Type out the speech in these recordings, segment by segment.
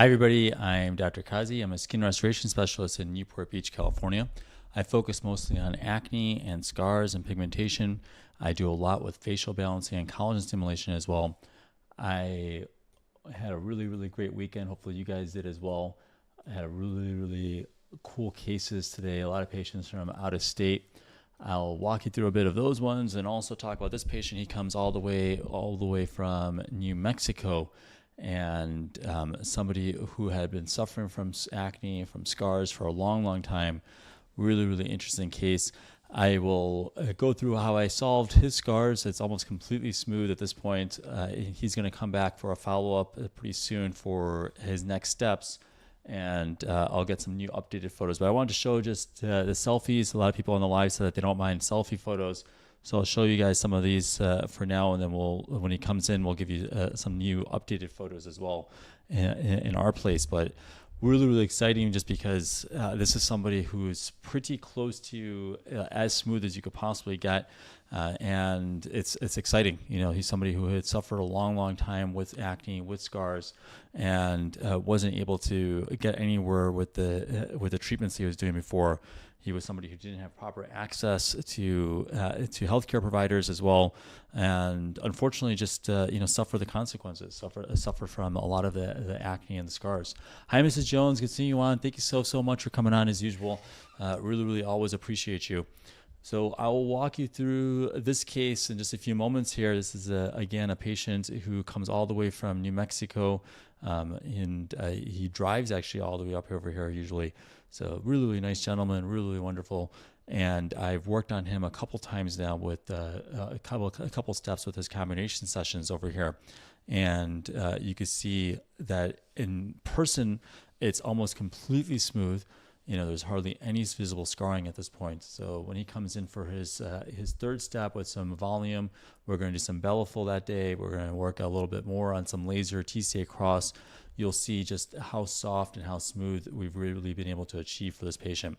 Hi everybody, I'm Dr. Qazi. I'm a skin restoration specialist in Newport Beach, California. I focus mostly on acne and scars and pigmentation. I do a lot with facial balancing and collagen stimulation as well. I had a really great weekend. Hopefully you guys did as well. I had a really cool cases today. A lot of patients from out of state. I'll walk you through a bit of those ones and also talk about this patient. He comes all the way from New Mexico, and somebody who had been suffering from acne, from scars for a long time. Really interesting case. I will go through how I solved his scars. It's almost completely smooth at this point. He's going to come back for a follow-up pretty soon for his next steps, and I'll get some new updated photos. But I wanted to show just the selfies. A lot of people on the live said that they don't mind selfie photos. So I'll show you guys some of these for now, and then when he comes in, we'll give you some new updated photos as well in our place. But really exciting, just because this is somebody who's pretty close to as smooth as you could possibly get, and it's exciting. You know, he's somebody who had suffered a long time with acne, with scars, and wasn't able to get anywhere with the treatments he was doing before. He was somebody who didn't have proper access to healthcare providers as well, and unfortunately just suffer the consequences, suffer from a lot of the acne and the scars. Hi, Mrs. Jones, good seeing you on. Thank you so much for coming on as usual. Really always appreciate you. So I will walk you through this case in just a few moments here. This is again a patient who comes all the way from New Mexico, and he drives actually all the way up over here usually. So really nice gentleman, really wonderful. And I've worked on him a couple times now with a couple steps with his combination sessions over here. And you can see that in person, it's almost completely smooth. You know, there's hardly any visible scarring at this point. So when he comes in for his third step with some volume, we're going to do some Bellafill that day. We're going to work a little bit more on some laser TCA Cross. You'll see just how soft and how smooth we've really been able to achieve for this patient.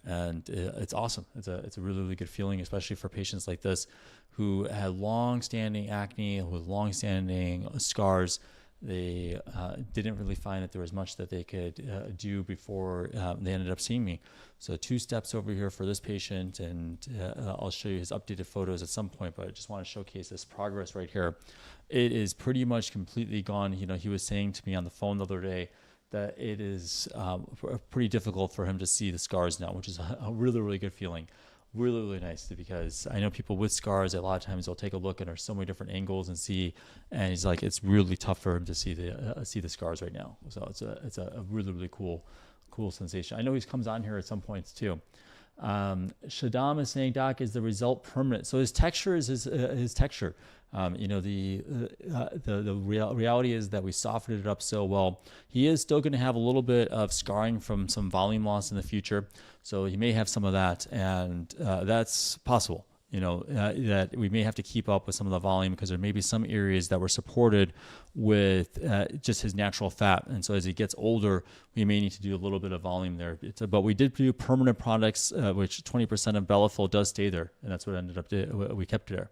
And it's awesome. It's a really good feeling, especially for patients like this who had long-standing acne, with long-standing scars. They didn't really find that there was much that they could do before they ended up seeing me. So 2 steps over here for this patient, and I'll show you his updated photos at some point, but I just want to showcase this progress right here. It is pretty much completely gone. You know, he was saying to me on the phone the other day that it is pretty difficult for him to see the scars now, which is a really good feeling. Really nice, because I know people with scars, a lot of times they'll take a look and there's so many different angles and see, and he's like, it's really tough for him to see the scars right now. So it's a really cool sensation. I know he comes on here at some points too. Shaddam is saying, Doc, is the result permanent? So his texture is his texture. The reality is that we softened it up so well. He is still going to have a little bit of scarring from some volume loss in the future, so he may have some of that, and that's possible. You know, that we may have to keep up with some of the volume, because there may be some areas that were supported with just his natural fat. And so as he gets older, we may need to do a little bit of volume there. But we did do permanent products, which 20% of Bellafill does stay there. And that's what ended up, we kept it there.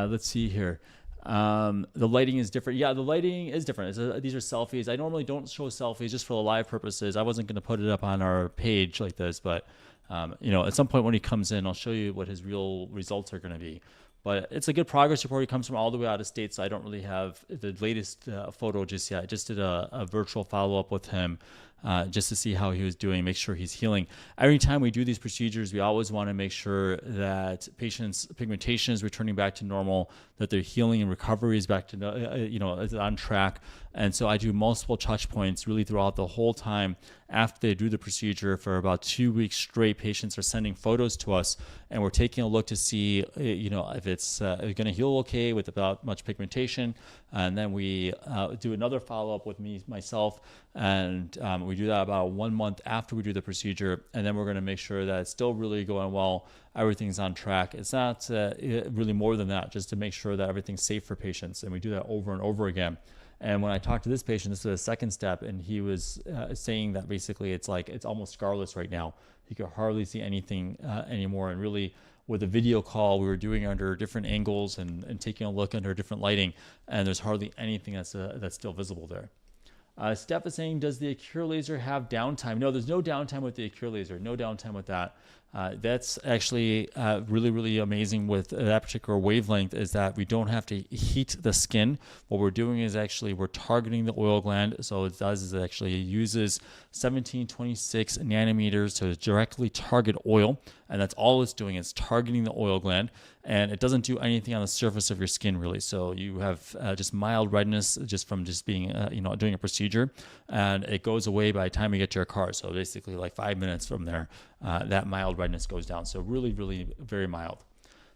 Let's see here. The lighting is different. Yeah, the lighting is different. These are selfies. I normally don't show selfies just for the live purposes. I wasn't going to put it up on our page like this, but at some point when he comes in, I'll show you what his real results are going to be. But it's a good progress report. He comes from all the way out of state, so I don't really have the latest photo just yet. I just did a virtual follow-up with him just to see how he was doing, make sure he's healing. Every time we do these procedures, we always want to make sure that patients' pigmentation is returning back to normal, that their healing and recovery is back to, is on track. And so I do multiple touch points really throughout the whole time. After they do the procedure for about 2 weeks straight, patients are sending photos to us, and we're taking a look to see, if it's going to heal okay without much pigmentation. And then we do another follow-up with myself, and we do that about 1 month after we do the procedure. And then we're going to make sure that it's still really going well, everything's on track. It's not really more than that, just to make sure that everything's safe for patients. And we do that over and over again. And when I talked to this patient, this was a second step, and he was saying that basically it's almost scarless right now. He could hardly see anything anymore. And really, with a video call, we were doing under different angles and taking a look under different lighting, and there's hardly anything that's still visible there. Steph is saying, does the Accure laser have downtime? No, there's no downtime with the Accure laser. No downtime with that. That's actually really, really amazing with that particular wavelength, is that we don't have to heat the skin. What we're doing is actually we're targeting the oil gland. So it does is it actually uses 1726 nanometers to directly target oil. And that's all it's doing. It's targeting the oil gland. And it doesn't do anything on the surface of your skin, really. So you have just mild redness just from just being, doing a procedure. And it goes away by the time you get to your car. So basically like 5 minutes from there, that mild redness goes down. So really, really very mild.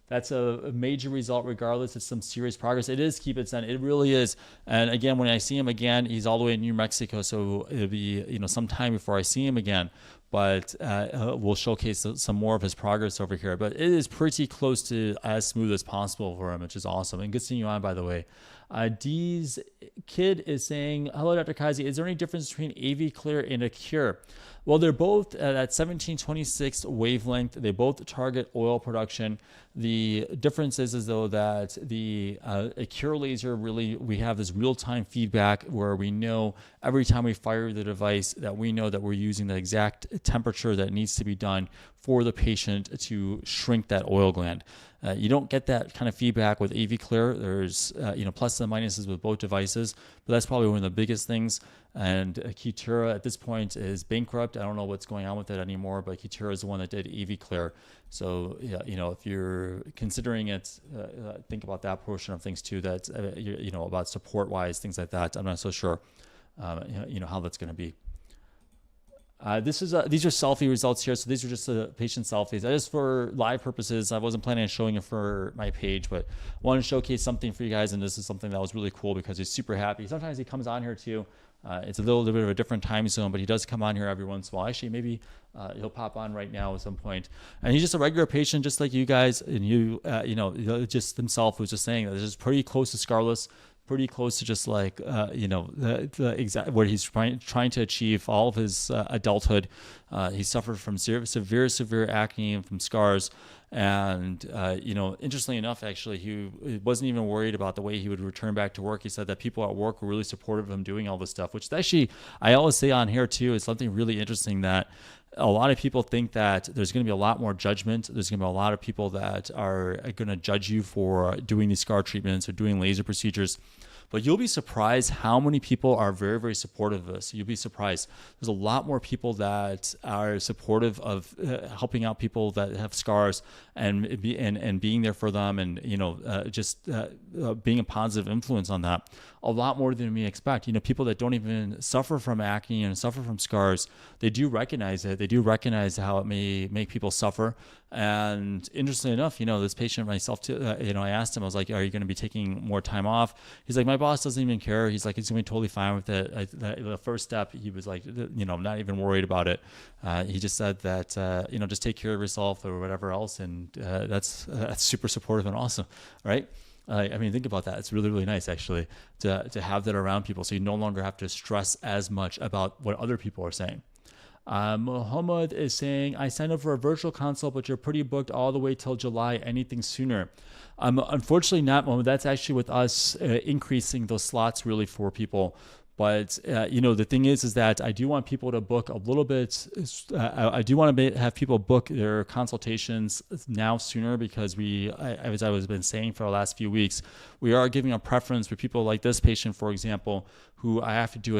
That's a major result regardless. It's some serious progress. It is keep it sent. It really is. And again, when I see him again, he's all the way in New Mexico. So it'll be, some time before I see him again. But we'll showcase some more of his progress over here. But it is pretty close to as smooth as possible for him, which is awesome. And good seeing you on, by the way. Dee's kid is saying, hello, Dr. Qazi. Is there any difference between AviClear and Accure? Well, they're both at 1726 wavelength. They both target oil production. The difference is though that the Accure laser, really, we have this real-time feedback where we know every time we fire the device that we know that we're using the exact temperature that needs to be done for the patient to shrink that oil gland. You don't get that kind of feedback with AviClear. There's pluses and minuses with both devices, but that's probably one of the biggest things. And Ketura at this point is bankrupt. I don't know what's going on with it anymore, but Ketura is the one that did AviClear. So if you're considering it, think about that portion of things too. That about support-wise, things like that. I'm not so sure, how that's going to be. These are selfie results here. So these are just the patient selfies. Just for live purposes, I wasn't planning on showing it for my page, but wanted to showcase something for you guys. And this is something that was really cool because he's super happy. Sometimes he comes on here too. It's a little bit of a different time zone, but he does come on here every once in a while. Actually, maybe he'll pop on right now at some point. And he's just a regular patient, just like you guys. And just himself was just saying that this is pretty close to scarless. Pretty close to just like, the exact what he's trying to achieve all of his adulthood. He suffered from severe acne and from scars. And, interestingly enough, actually, he wasn't even worried about the way he would return back to work. He said that people at work were really supportive of him doing all this stuff, which actually I always say on here too, is something really interesting that a lot of people think that there's going to be a lot more judgment. There's going to be a lot of people that are going to judge you for doing these scar treatments or doing laser procedures. But you'll be surprised how many people are very, very supportive of this. You'll be surprised. There's a lot more people that are supportive of helping out people that have scars and being there for them, and being a positive influence on that. A lot more than we expect. People that don't even suffer from acne and suffer from scars, they do recognize it. They do recognize how it may make people suffer. And interestingly enough, this patient myself too, I asked him, I was like, are you going to be taking more time off? He's like, my boss doesn't even care. He's like, he's going to be totally fine with it. The first step, he was like, not even worried about it. He just said that, just take care of yourself or whatever else. And that's super supportive and awesome, right? Think about that. It's really, really nice actually to have that around people. So you no longer have to stress as much about what other people are saying. Muhammad is saying, I signed up for a virtual consult, but you're pretty booked all the way till July. Anything sooner? Unfortunately not, Muhammad. That's actually with us increasing those slots really for people. But, the thing is that I do want people to book a little bit. I do want to have people book their consultations now sooner because as I was been saying for the last few weeks, we are giving a preference for people like this patient, for example, who I have to do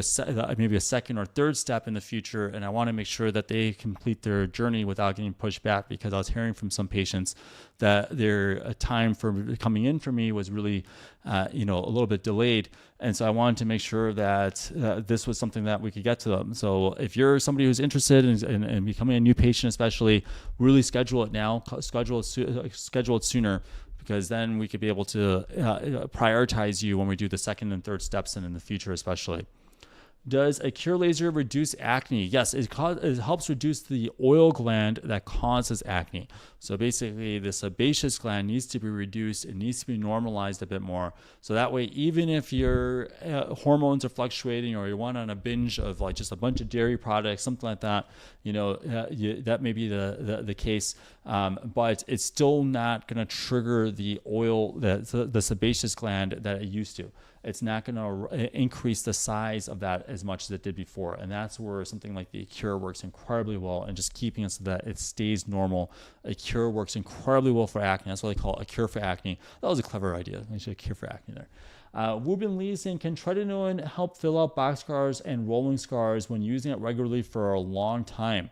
maybe a second or third step in the future. And I want to make sure that they complete their journey without getting pushed back, because I was hearing from some patients that their time for coming in for me was really, a little bit delayed. And so I wanted to make sure that this was something that we could get to them. So if you're somebody who's interested in becoming a new patient, especially, really schedule it now, schedule it sooner, because then we could be able to prioritize you when we do the second and third steps in the future, especially. Does Accure laser reduce acne? Yes, it helps reduce the oil gland that causes acne. So basically, the sebaceous gland needs to be reduced. It needs to be normalized a bit more. So that way, even if your hormones are fluctuating or you want on a binge of like just a bunch of dairy products, something like that, that may be the case. But it's still not going to trigger the oil, the sebaceous gland that it used to. it's not going to increase the size of that as much as it did before. And that's where something like the Accure works incredibly well, and just keeping it so that it stays normal. Accure works incredibly well for acne. That's why they call it Accure for acne. That was a clever idea. They should Accure for acne there. Wubin Lee saying, can Tretinoin help fill out box scars and rolling scars when using it regularly for a long time?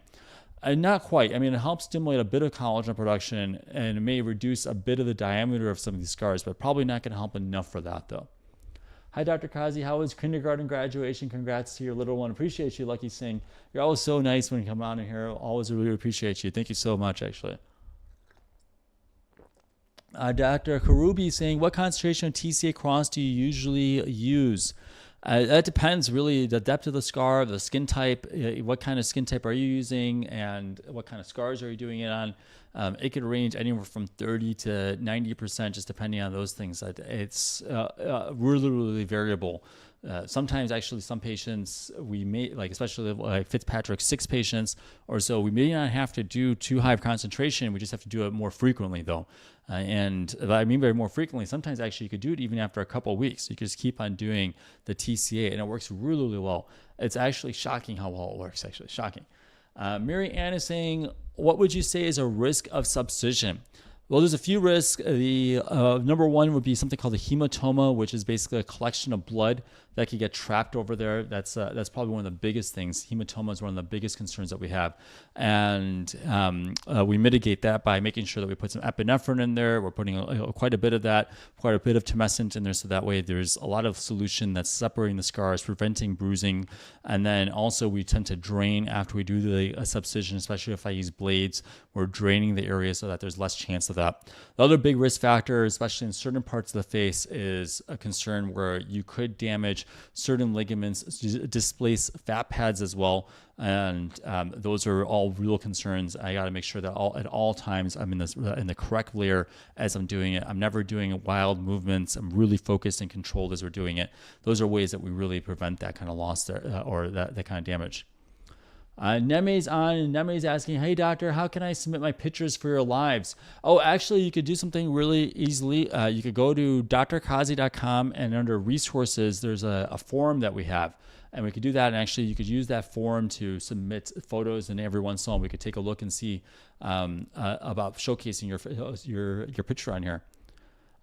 Not quite. I mean, it helps stimulate a bit of collagen production, and it may reduce a bit of the diameter of some of these scars, but probably not going to help enough for that, though. Hi, Dr. Qazi. How was kindergarten graduation? Congrats to your little one. Appreciate you, Lucky Singh. You're always so nice when you come on in here. Always really appreciate you. Thank you so much, actually. Dr. Karubi saying, what concentration of TCA Cross do you usually use? That depends really, the depth of the scar, the skin type, what kind of skin type are you using, and what kind of scars are you doing it on. It could range anywhere from 30 to 90%, just depending on those things. It's really, really variable. Sometimes actually some patients we may, like especially like Fitzpatrick's 6 patients or so, we may not have to do too high of concentration. We just have to do it more frequently though. And I mean by more frequently, sometimes actually you could do it even after a couple of weeks. You could just keep on doing the TCA and it works really, really well. It's actually shocking how well it works, actually shocking. Mary Ann is saying, what would you say is a risk of subcision? Well, there's a few risks. The number one would be something called a hematoma, which is basically a collection of blood that could get trapped over there. That's probably one of the biggest things. Hematoma is one of the biggest concerns that we have. And we mitigate that by making sure that we put some epinephrine in there. We're putting quite a bit of that, quite a bit of tumescent in there. So that way there's a lot of solution that's separating the scars, preventing bruising. And then also we tend to drain after we do the subcision, especially if I use blades. We're draining the area so that there's less chance of that. The other big risk factor, especially in certain parts of the face, is a concern where you could damage certain ligaments, displace fat pads as well. And those are all real concerns. I got to make sure that at all times I'm in the correct layer as I'm doing it. I'm never doing wild movements. I'm really focused and controlled as we're doing it. Those are ways that we really prevent that kind of loss there, or that kind of damage. Neme's on, and Neme's asking, hey doctor, how can I submit my pictures for your lives? Oh, actually you could do something really easily. You could go to drqazi.com, and under resources, there's a form that we have, and we could do that. And actually you could use that form to submit photos, and every once in a while we could take a look and see about showcasing your picture on here.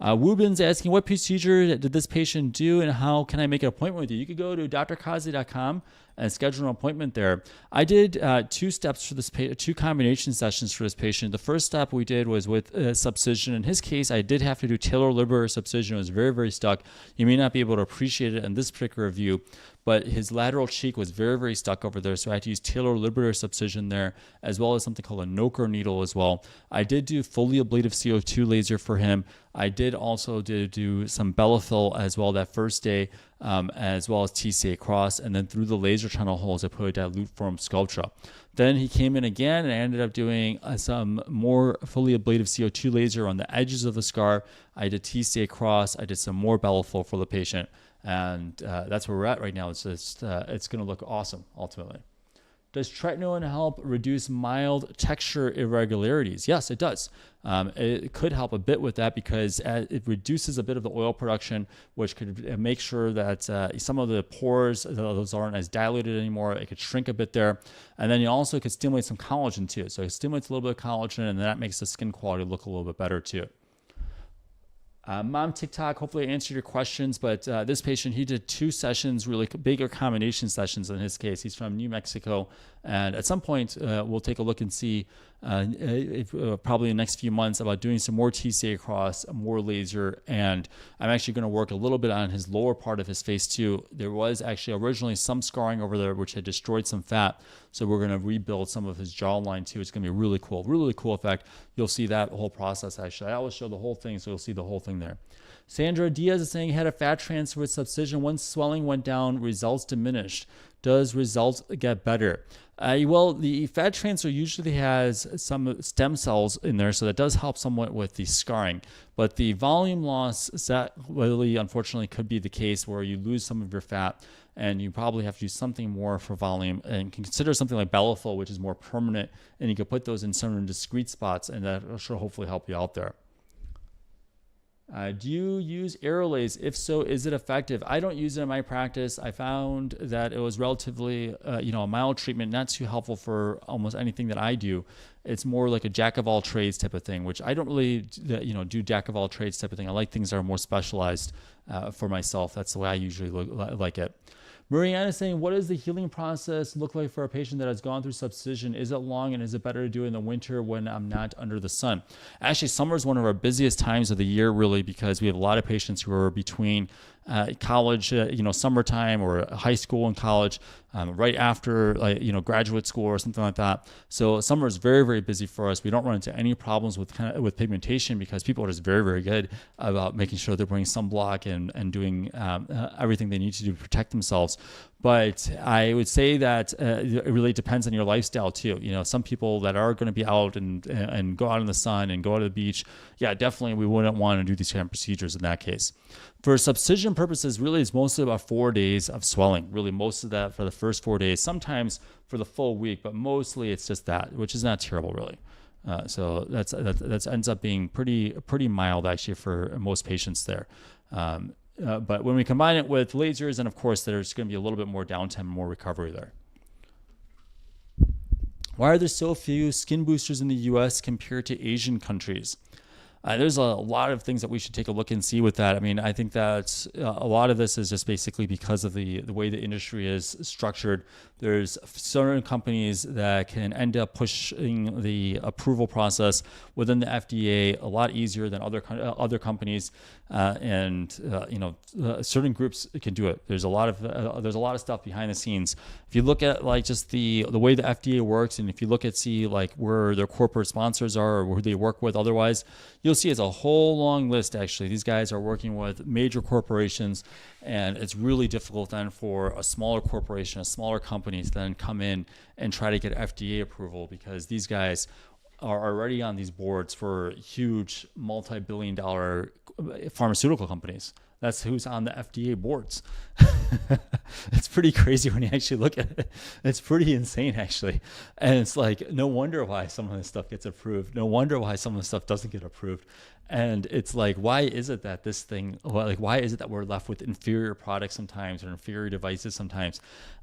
Wubin's asking, what procedure did this patient do, and how can I make an appointment with you? You could go to drqazi.com and schedule an appointment there. I did 2 steps for this patient, 2 combination sessions for this patient. The first step we did was with subcision. In his case, I did have to do talar liberal subcision. It was very, very stuck. You may not be able to appreciate it in this particular view, but his lateral cheek was very, very stuck over there. So I had to use talar liberal subcision there, as well as something called a Noker needle as well. I did do fully ablative CO2 laser for him. I did also do some Bellafill as well that first day, as well as TCA Cross, and then through the laser tunnel holes, I put a dilute form Sculptra. Then he came in again, and I ended up doing some more fully ablative CO2 laser on the edges of the scar. I did TCA Cross. I did some more Bellafill for the patient, and that's where we're at right now. It's going to look awesome ultimately. Does Tretinoin help reduce mild texture irregularities? Yes, it does. It could help a bit with that because it reduces a bit of the oil production, which could make sure that some of the pores, those aren't as dilated anymore. It could shrink a bit there. And then you also could stimulate some collagen too. So it stimulates a little bit of collagen, and that makes the skin quality look a little bit better too. Mom TikTok, hopefully I answered your questions, but this patient, he did 2 sessions, really bigger combination sessions in his case. He's from New Mexico, and at some point we'll take a look and see if, probably in the next few months about doing some more TCA Cross, more laser, and I'm actually going to work a little bit on his lower part of his face too. There was actually originally some scarring over there which had destroyed some fat, so we're going to rebuild some of his jawline too. It's going to be really cool effect. You'll see that whole process actually. I always show the whole thing, so you'll see the whole thing there. Sandra Diaz is saying, had a fat transfer with subcision. Once swelling went down, results diminished. Does results get better? Well, the fat transfer usually has some stem cells in there, so that does help somewhat with the scarring. But the volume loss, that really unfortunately could be the case where you lose some of your fat, and you probably have to do something more for volume, and consider something like Bellafill, which is more permanent, and you can put those in some discrete spots, and that should hopefully help you out there. Do you use aerolase? If so, is it effective? I don't use it in my practice. I found that it was relatively, a mild treatment, not too helpful for almost anything that I do. It's more like a jack of all trades type of thing, which I don't really, do jack of all trades type of thing. I like things that are more specialized for myself. That's the way I usually like it. Marianne is saying, what does the healing process look like for a patient that has gone through subcision? Is it long, and is it better to do it in the winter when I'm not under the sun? Actually, summer is one of our busiest times of the year, really, because we have a lot of patients who are between college, summertime, or high school and college, right after, graduate school or something like that. So summer is very, very busy for us. We don't run into any problems with pigmentation because people are just very, very good about making sure they're wearing sunblock and doing everything they need to do to protect themselves. But I would say that it really depends on your lifestyle too. Some people that are going to be out and go out in the sun and go out to the beach, yeah, definitely we wouldn't want to do these kind of procedures in that case. For subcision purposes, really it's mostly about 4 days of swelling. Really most of that for the first 4 days, sometimes for the full week, but mostly it's just that, which is not terrible really. So that ends up being pretty mild actually for most patients there. But when we combine it with lasers, and of course there's going to be a little bit more downtime and more recovery there. Why are there so few skin boosters in the US compared to Asian countries? There's a lot of things that we should take a look and see with that. I mean, I think that a lot of this is just basically because of the way the industry is structured. There's certain companies that can end up pushing the approval process within the FDA a lot easier than other companies, and certain groups can do it. There's a lot of stuff behind the scenes. If you look at like just the way the FDA works, and if you look at like where their corporate sponsors are or who they work with otherwise, you'll see it's a whole long list. Actually, these guys are working with major corporations, and it's really difficult then for a smaller corporation, a smaller company to then come in and try to get FDA approval, because these guys are already on these boards for huge multi-billion-dollar pharmaceutical companies. That's who's on the FDA boards. It's pretty crazy when you actually look at it. It's pretty insane, actually. And it's like, no wonder why some of this stuff gets approved. No wonder why some of this stuff doesn't get approved. And it's like, why is it that why is it that we're left with inferior products sometimes, or inferior devices sometimes?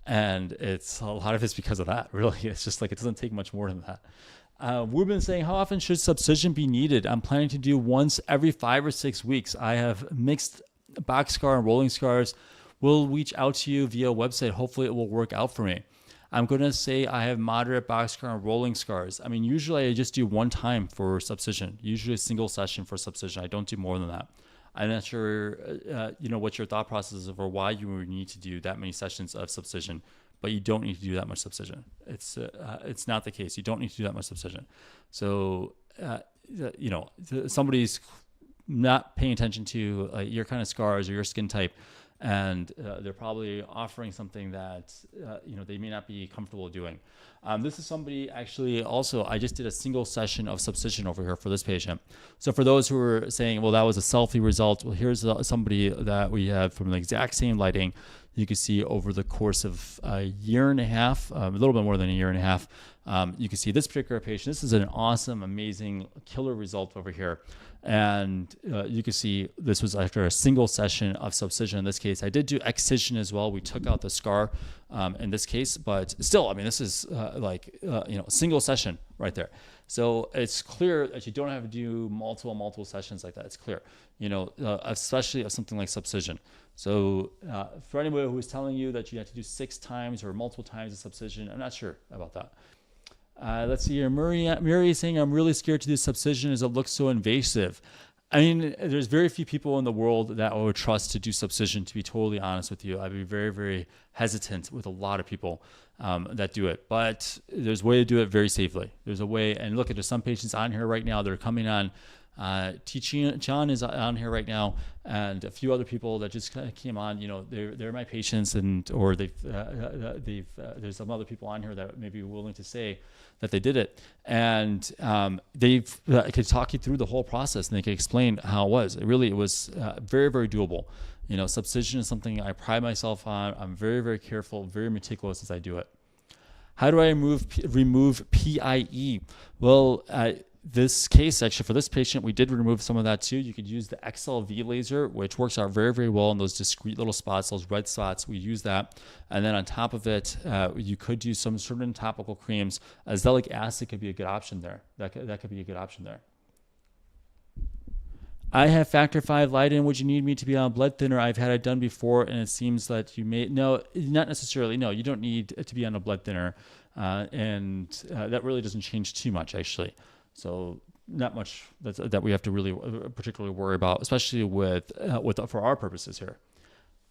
And it's a lot of it's because of that, really. It's just like, it doesn't take much more than that. We've been saying, how often should subcision be needed? I'm planning to do once every 5 or 6 weeks. I have mixed boxcar and rolling scars. We'll reach out to you via website. Hopefully it will work out for me. I'm going to say I have moderate boxcar and rolling scars. I mean, usually I just do one time for subcision, usually a single session for subcision. I don't do more than that. I'm not sure, what your thought process is or why you would need to do that many sessions of subcision, but you don't need to do that much subcision. It's not the case. You don't need to do that much subcision. So, somebody's not paying attention to your kind of scars or your skin type, and they're probably offering something that they may not be comfortable doing. This is somebody actually also, I just did a single session of subcision over here for this patient. So for those who are saying, well, that was a selfie result, well, here's somebody that we have from the exact same lighting. You can see over the course of a year and a half, a little bit more than a year and a half, you can see this particular patient. This is an awesome, amazing, killer result over here. And you can see this was after a single session of subcision. In this case, I did do excision as well. We took out the scar in this case, but still, I mean, this is single session right there. So it's clear that you don't have to do multiple sessions like that. It's clear, especially of something like subcision. So for anybody who is telling you that you have to do 6 times or multiple times of subcision, I'm not sure about that. Let's see here. Mary is saying, I'm really scared to do subcision as it looks so invasive. I mean, there's very few people in the world that I would trust to do subcision, to be totally honest with you. I'd be very, very hesitant with a lot of people that do it. But there's a way to do it very safely. There's a way. And look, there's some patients on here right now that are coming on. John is on here right now, and a few other people that just kind of came on. They're my patients, or there's some other people on here that may be willing to say that they did it, and they could talk you through the whole process, and they could explain how it was. It was very, very doable. Subcision is something I pride myself on. I'm very, very careful, very meticulous as I do it. How do I remove PIE? Well, this case, actually, for this patient, we did remove some of that too. You could use the XLV laser, which works out very, very well in those discrete little spots, those red spots. We use that. And then on top of it, you could use some certain topical creams. Azelaic acid could be a good option there. That could be a good option there. I have factor V Leiden. Would you need me to be on blood thinner? I've had it done before, and it seems that you may. No, not necessarily. No, you don't need to be on a blood thinner, and that really doesn't change too much, actually. So not much that we have to really particularly worry about, especially with for our purposes here.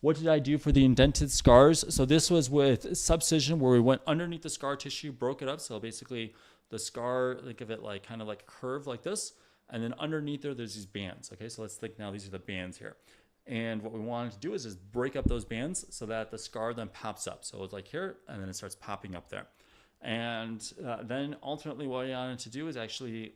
What did I do for the indented scars? So this was with subcision, where we went underneath the scar tissue, broke it up. So basically, the scar, think of it like kind of like a curve like this. And then underneath there's these bands. Okay, so let's think now these are the bands here. And what we wanted to do is just break up those bands so that the scar then pops up. So it's like here, and then it starts popping up there. And then ultimately what I wanted to do is actually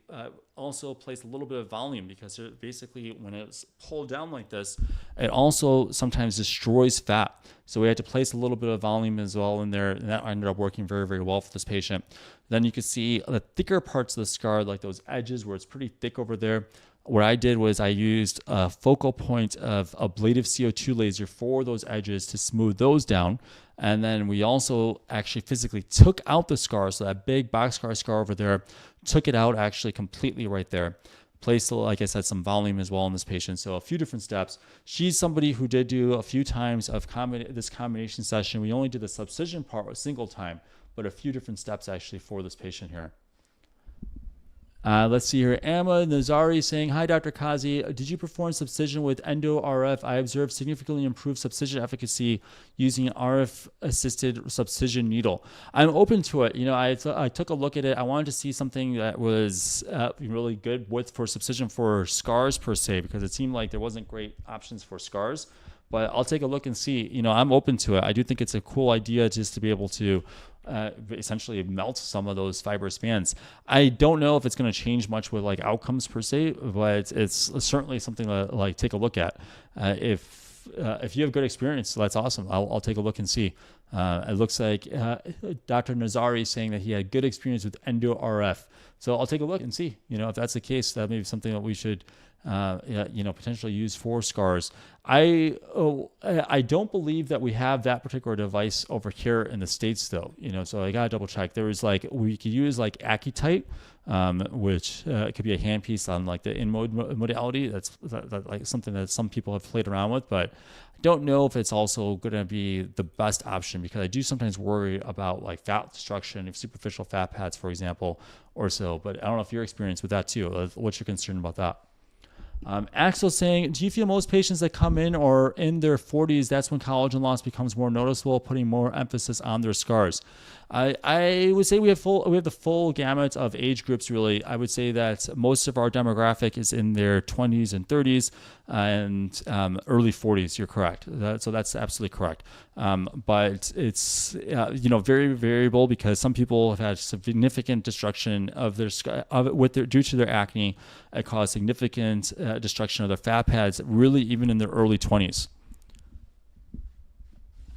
also place a little bit of volume, because basically when it's pulled down like this, it also sometimes destroys fat. So we had to place a little bit of volume as well in there, and that ended up working very, very well for this patient. Then you can see the thicker parts of the scar, like those edges where it's pretty thick over there. What I did was I used a focal point of ablative CO2 laser for those edges to smooth those down. And then we also actually physically took out the scar. So that big boxcar scar over there, took it out actually completely right there. Placed, like I said, some volume as well in this patient. So a few different steps. She's somebody who did do a few times of this combination session. We only did the subcision part a single time, but a few different steps actually for this patient here. Let's see here. Amma Nazari saying, hi, Dr. Qazi. Did you perform subcision with endo RF? I observed significantly improved subcision efficacy using an RF-assisted subcision needle. I'm open to it. You know, I took a look at it. I wanted to see something that was really good for subcision for scars per se, because it seemed like there wasn't great options for scars. But I'll take a look and see. You know, I'm open to it. I do think it's a cool idea just to be able to essentially melt some of those fibrous bands. I don't know if it's going to change much with like outcomes per se, but it's certainly something to like take a look at. If you have good experience, that's awesome. I'll take a look and see. It looks like Dr. Nazari is saying that he had good experience with endo RF. So I'll take a look and see. You know, if that's the case, that may be something that we should potentially use for scars. I don't believe that we have that particular device over here in the States though, you know, so I gotta double check. There was like, we could use like Accutite, which could be a handpiece on like the in-mode modality. That's like something that some people have played around with, but I don't know if it's also going to be the best option, because I do sometimes worry about like fat destruction of superficial fat pads, for example, or so, but I don't know if you're experienced with that too. What's your concern about that? Axel saying, do you feel most patients that come in or in their 40s, that's when collagen loss becomes more noticeable, putting more emphasis on their scars? I would say we have the full gamut of age groups, really. I would say that most of our demographic is in their 20s and 30s and early 40s. You're correct. So that's absolutely correct. But it's very variable, because some people have had significant destruction of their due to their acne. It caused significant destruction of their fat pads, really even in their early 20s.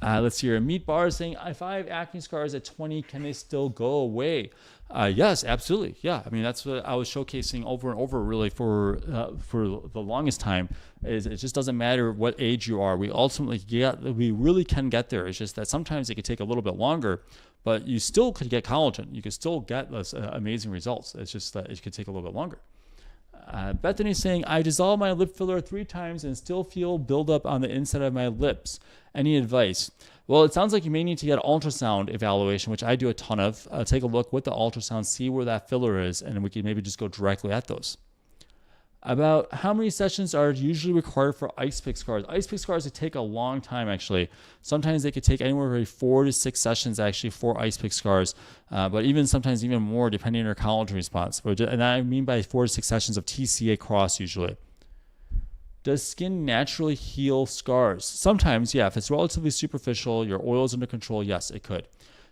Let's see here. Meat Bar is saying, if I have acne scars at 20, can they still go away? Yes, absolutely. Yeah, I mean, that's what I was showcasing over and over really for the longest time. Is it just doesn't matter what age you are. We really can get there. It's just that sometimes it could take a little bit longer, but you still could get collagen. You could still get those amazing results. It's just that it could take a little bit longer. Bethany is saying, I dissolve my lip filler 3 times and still feel buildup on the inside of my lips. Any advice? Well, it sounds like you may need to get ultrasound evaluation, which I do a ton of. Take a look with the ultrasound, see where that filler is, and we can maybe just go directly at those. About how many sessions are usually required for ice pick scars? Ice pick scars, they take a long time, actually. Sometimes they could take anywhere from 4 to 6 sessions, actually, for ice pick scars, but sometimes even more, depending on your collagen response. And I mean by 4 to 6 sessions of TCA Cross, usually. Does skin naturally heal scars? Sometimes, yeah. If it's relatively superficial, your oil is under control, yes, it could.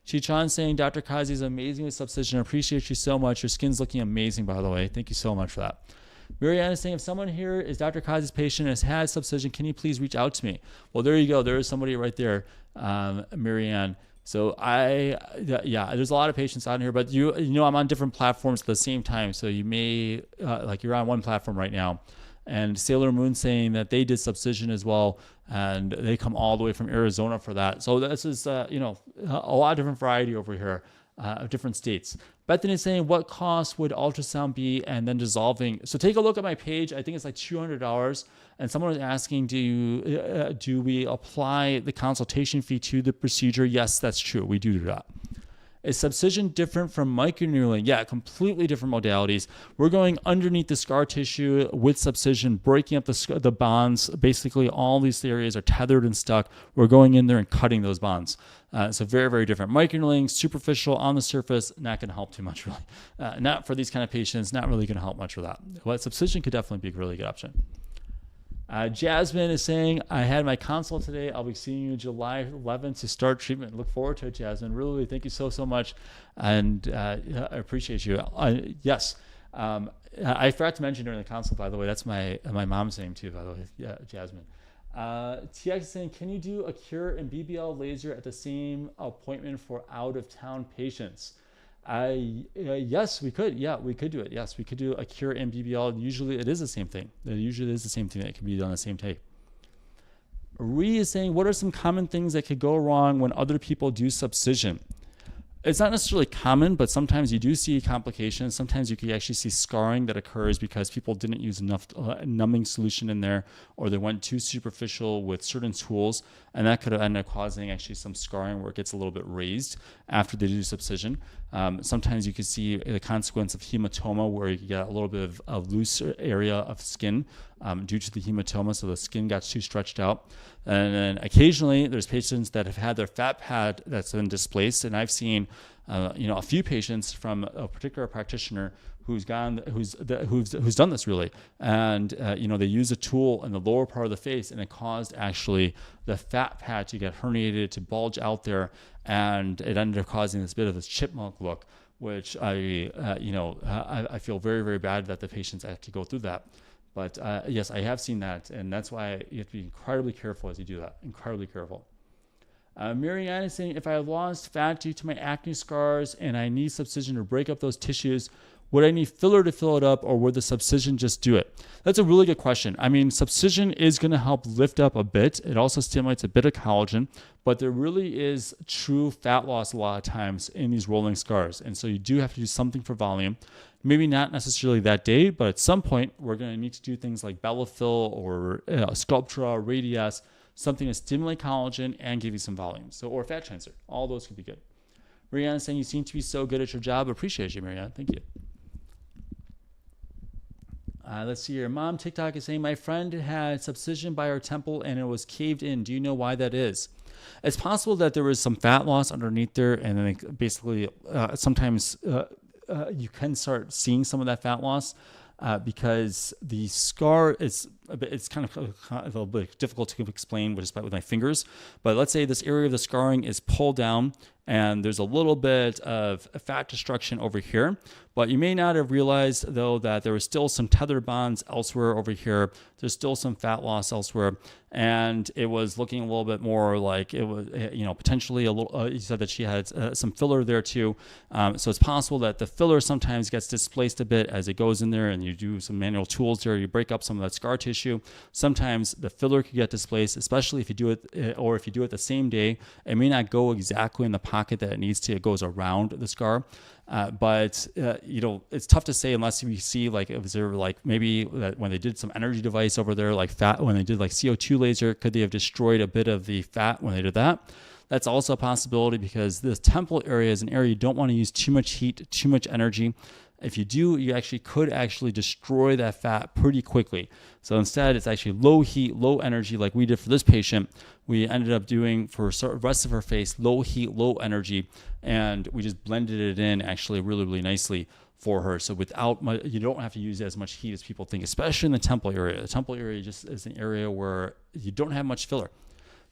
Shichan saying, Dr. Qazi is amazing with subcision. I appreciate you so much. Your skin's looking amazing, by the way. Thank you so much for that. Marianne is saying, if someone here is Dr. Qazi's patient and has had subcision, can you please reach out to me? Well, there you go. There is somebody right there, Marianne. So yeah, there's a lot of patients on here, but you know, I'm on different platforms at the same time. So you may, like you're on one platform right now, and Sailor Moon saying that they did Subcision as well, and they come all the way from Arizona for that. So this is, you know, a lot of different variety over here, of different states. Bethany is saying, what cost would ultrasound be and then dissolving? So take a look at my page. I think it's like $200. And someone was asking, do we apply the consultation fee to the procedure? Yes, that's true. We do that. Is Subcision different from microneedling? Yeah, completely different modalities. We're going underneath the scar tissue with Subcision, breaking up the bonds. Basically, all these areas are tethered and stuck. We're going in there and cutting those bonds. So very, very different. Microneedling, superficial, on the surface, not going to help too much, really. Not for these kind of patients, not really going to help much for that. But Subcision could definitely be a really good option. Jasmine is saying, I had my consult today. I'll be seeing you July 11th to start treatment. Look forward to it, Jasmine. Really, thank you so much. And I appreciate you. Yes. I forgot to mention during the consult, by the way, that's my mom's name too, by the way. Yeah, Jasmine. TX is saying, can you do Accure and BBL laser at the same appointment for out-of-town patients? Yes, we could. Yeah, we could do it. Yes, we could do Accure and BBL. Usually it is the same thing. It usually is the same thing that can be done the same day. Ree is saying, what are some common things that could go wrong when other people do Subcision? It's not necessarily common, but sometimes you do see complications. Sometimes you can actually see scarring that occurs because people didn't use enough numbing solution in there, or they went too superficial with certain tools, and that could end up causing actually some scarring where it gets a little bit raised after they do Subcision. Sometimes you can see the consequence of hematoma, where you get a little bit of loose area of skin due to the hematoma, so the skin got too stretched out. And then occasionally there's patients that have had their fat pad that's been displaced, and I've seen a few patients from a particular practitioner who's done this really, and they use a tool in the lower part of the face, and it caused actually the fat pad to get herniated, to bulge out there, and it ended up causing this bit of this chipmunk look, which I feel very, very bad that the patients have to go through that. But yes, I have seen that, and that's why you have to be incredibly careful as you do that. Incredibly careful. Marianne is saying, if I have lost fat due to my acne scars and I need Subcision to break up those tissues, would I need filler to fill it up, or would the Subcision just do it? That's a really good question. I mean, Subcision is going to help lift up a bit. It also stimulates a bit of collagen, but there really is true fat loss a lot of times in these rolling scars. And so you do have to do something for volume. Maybe not necessarily that day, but at some point we're going to need to do things like Bellafill or Sculptra, Radius, something to stimulate collagen and give you some volume. So, or fat transfer. All those could be good. Marianne is saying, you seem to be so good at your job. Appreciate you, Marianne. Thank you. Let's see here. Mom TikTok is saying, my friend had Subcision by her temple and it was caved in. Do you know why that is? It's possible that there was some fat loss underneath there, and then basically sometimes you can start seeing some of that fat loss because the scar it's kind of a little bit difficult to explain with my fingers. But let's say this area of the scarring is pulled down and there's a little bit of fat destruction over here, but you may not have realized though that there was still some tethered bonds elsewhere over here. There's still some fat loss elsewhere, and it was looking a little bit more like it was, potentially a little. You said that she had some filler there too, so it's possible that the filler sometimes gets displaced a bit as it goes in there, and you do some manual tools there. You break up some of that scar tissue. Sometimes the filler could get displaced, especially if you do it, or if you do it the same day. It may not go exactly in the pocket that it needs to. It goes around the scar. But it's tough to say unless we see maybe that when they did some energy device over there, like fat, when they did like CO2 laser, could they have destroyed a bit of the fat when they did that? That's also a possibility, because this temple area is an area you don't want to use too much heat, too much energy. If you do, you could destroy that fat pretty quickly. So instead, it's actually low heat, low energy, like we did for this patient. We ended up doing for the rest of her face, low heat, low energy, and we just blended it in actually really, really nicely for her. So you don't have to use as much heat as people think, especially in the temple area. The temple area just is an area where you don't have much filler.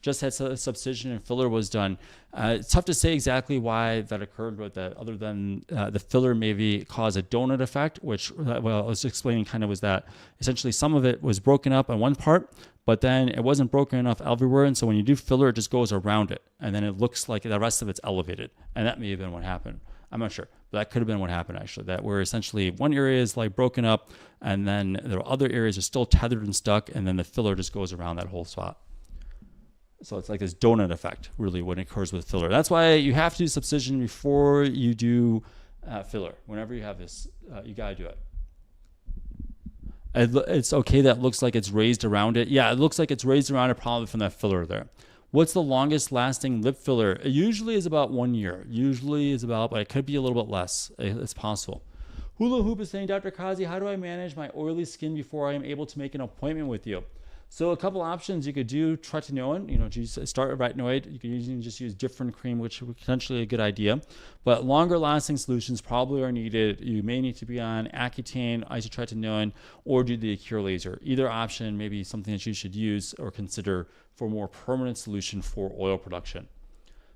just had subcision and filler was done. It's tough to say exactly why that occurred with that, other than the filler maybe caused a donut effect, which, well, I was explaining kind of was that essentially some of it was broken up on one part, but then it wasn't broken enough everywhere. And so when you do filler, it just goes around it. And then it looks like the rest of it's elevated. And that may have been what happened. I'm not sure, but that could have been what happened actually. That where essentially one area is like broken up, and then there are other areas are still tethered and stuck, and then the filler just goes around that whole spot. So it's like this donut effect, really, when it occurs with filler. That's why you have to do subcision before you do filler. Whenever you have this, you gotta do it. It's okay that it looks like it's raised around it. Yeah, it looks like it's raised around it probably from that filler there. What's the longest lasting lip filler? It usually is about 1 year. Usually is about, but it could be a little bit less. It's possible. Hula Hoop is saying, Dr. Qazi, how do I manage my oily skin before I am able to make an appointment with you? So a couple options. You could do Tretinoin, start a retinoid. You can usually just use different cream, which is potentially a good idea. But longer lasting solutions probably are needed. You may need to be on Accutane, isotretinoin, or do the Accure laser. Either option may be something that you should use or consider for a more permanent solution for oil production.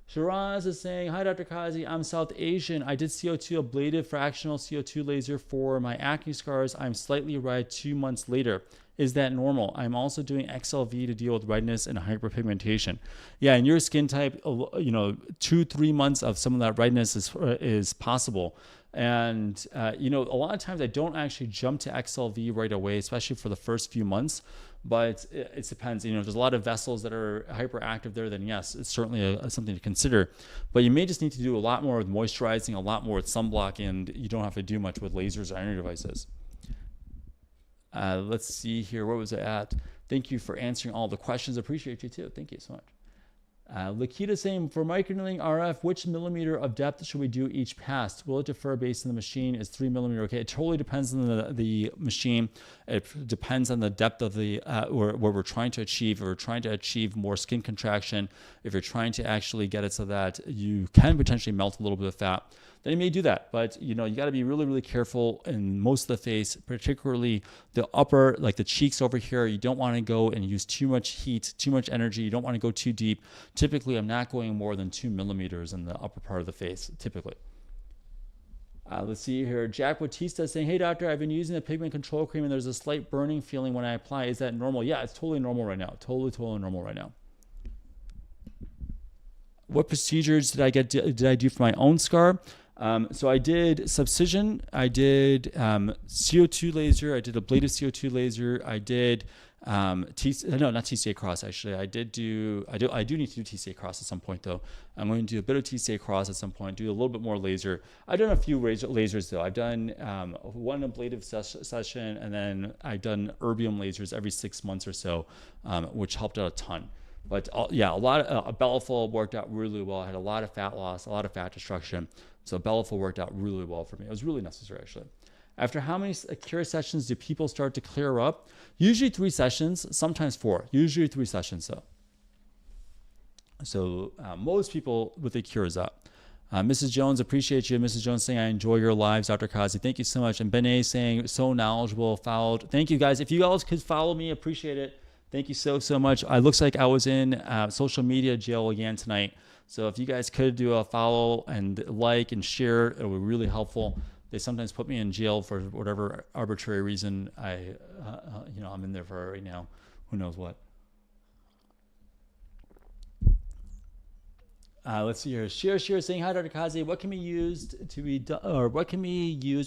Shiraz is saying, hi, Dr. Qazi, I'm South Asian. I did CO2 ablative fractional CO2 laser for my acne scars. I'm slightly red 2 months later. Is that normal? I'm also doing XLV to deal with redness and hyperpigmentation. Yeah, in your skin type, 2-3 months of some of that redness is possible. And, a lot of times I don't actually jump to XLV right away, especially for the first few months. But it depends. If there's a lot of vessels that are hyperactive there, then yes, it's certainly something to consider. But you may just need to do a lot more with moisturizing, a lot more with sunblock, and you don't have to do much with lasers or energy devices. Let's see here. Where was I at? Thank you for answering all the questions. Appreciate you too. Thank you so much. Lakita saying, for microneedling RF, which millimeter of depth should we do each pass? Will it differ based on the machine? Is 3 millimeter okay? It totally depends on the machine. It depends on the depth of the or what we're trying to achieve. If we're trying to achieve more skin contraction, if you're trying to actually get it so that you can potentially melt a little bit of fat, then you may do that. But you got to be really, really careful in most of the face, particularly the upper, like the cheeks over here. You don't want to go and use too much heat, too much energy. You don't want to go too deep. Typically, I'm not going more than 2 millimeters in the upper part of the face, typically. Let's see here. Jack Bautista is saying, hey, doctor, I've been using the Pigment Control cream and there's a slight burning feeling when I apply. Is that normal? Yeah, it's totally normal right now. Totally normal right now. What procedures did I do for my own scar? So I did subcision, I did CO2 laser, I did ablative CO2 laser, I did not TCA Cross actually. I do need to do TCA Cross at some point though. I'm going to do a bit of TCA Cross at some point, do a little bit more laser. I've done a few lasers though. I've done one ablative session, and then I've done erbium lasers every 6 months or so, which helped out a ton. But yeah, a lot of Bellafill worked out really well. I had a lot of fat loss, a lot of fat destruction. So Bellafill worked out really well for me. It was really necessary actually. After how many Accure sessions do people start to clear up? Usually 3 sessions, sometimes 4. Usually 3 sessions though. So most people with Accure is up. Mrs. Jones, appreciate you. Mrs. Jones saying, I enjoy your lives, Dr. Qazi. Thank you so much. And Benet saying, so knowledgeable, followed. Thank you guys. If you guys could follow me, appreciate it. Thank you so much. It looks like I was in social media jail again tonight. So if you guys could do a follow and like and share, it would be really helpful. They sometimes put me in jail for whatever arbitrary reason. I'm in there for right now. Who knows what? Let's see here. Shir saying, hi, Dr. Qazi. What can be used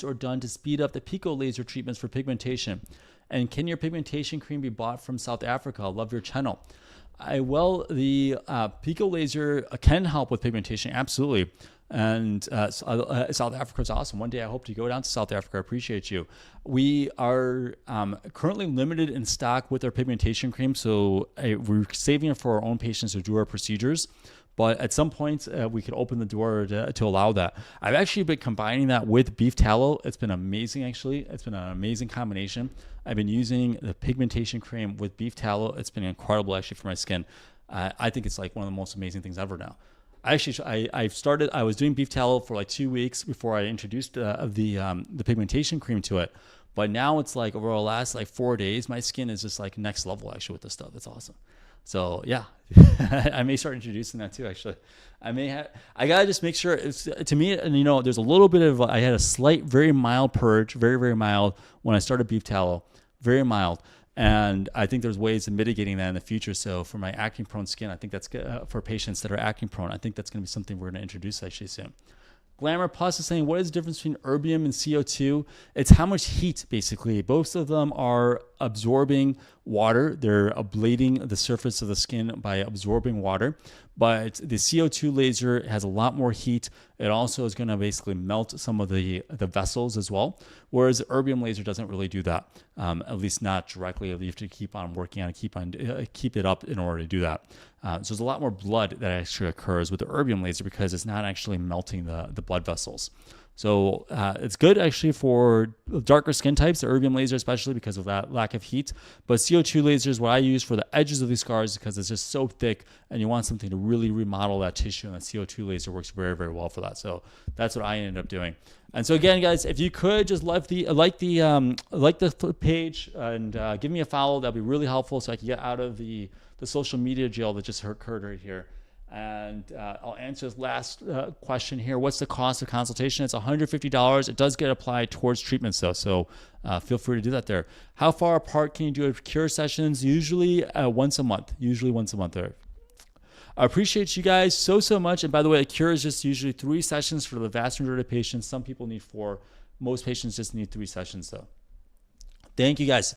or done to speed up the Pico laser treatments for pigmentation? And can your pigmentation cream be bought from South Africa? I love your channel. The Pico laser can help with pigmentation, absolutely. And South Africa is awesome. One day I hope to go down to South Africa. I appreciate you. We are currently limited in stock with our pigmentation cream, so we're saving it for our own patients who do our procedures. But at some point, we could open the door to allow that. I've actually been combining that with beef tallow. It's been amazing, actually. It's been an amazing combination. I've been using the pigmentation cream with beef tallow. It's been incredible, actually, for my skin. I think it's like one of the most amazing things ever now. I was doing beef tallow for like 2 weeks before I introduced the pigmentation cream to it. But now it's like over the last like 4 days, my skin is just like next level, actually, with this stuff. It's awesome. So yeah, I may start introducing that too. Actually, I gotta just make sure it's to me. And there's a little bit of I had a slight, very mild purge, very very mild when I started beef tallow, very mild. And I think there's ways of mitigating that in the future. So for my acne prone skin, I think that's good for patients that are acne prone. I think that's going to be something we're going to introduce actually soon. Glamour Plus is saying, what is the difference between erbium and CO2? It's how much heat, basically. Both of them are absorbing water. They're ablating the surface of the skin by absorbing water. But the CO2 laser has a lot more heat. It also is going to basically melt some of the vessels as well. Whereas the erbium laser doesn't really do that, at least not directly. You have to keep on working on it, keep it up in order to do that. So there's a lot more blood that actually occurs with the erbium laser because it's not actually melting the blood vessels. So it's good actually for darker skin types, the erbium laser, especially because of that lack of heat. But CO2 laser is what I use for the edges of these scars because it's just so thick and you want something to really remodel that tissue, and the CO2 laser works very, very well for that. So that's what I ended up doing. And so again, guys, if you could just like the page and give me a follow, that'd be really helpful so I can get out of the social media jail that just occurred right here. And I'll answer this last question here. What's the cost of consultation? It's $150. It does get applied towards treatments though, so feel free to do that there. How far apart can you do cure sessions? Usually once a month. There. I appreciate you guys so much. And by the way, a cure is just usually 3 sessions for the vast majority of patients. Some people need 4. Most patients just need 3 sessions though. Thank you guys.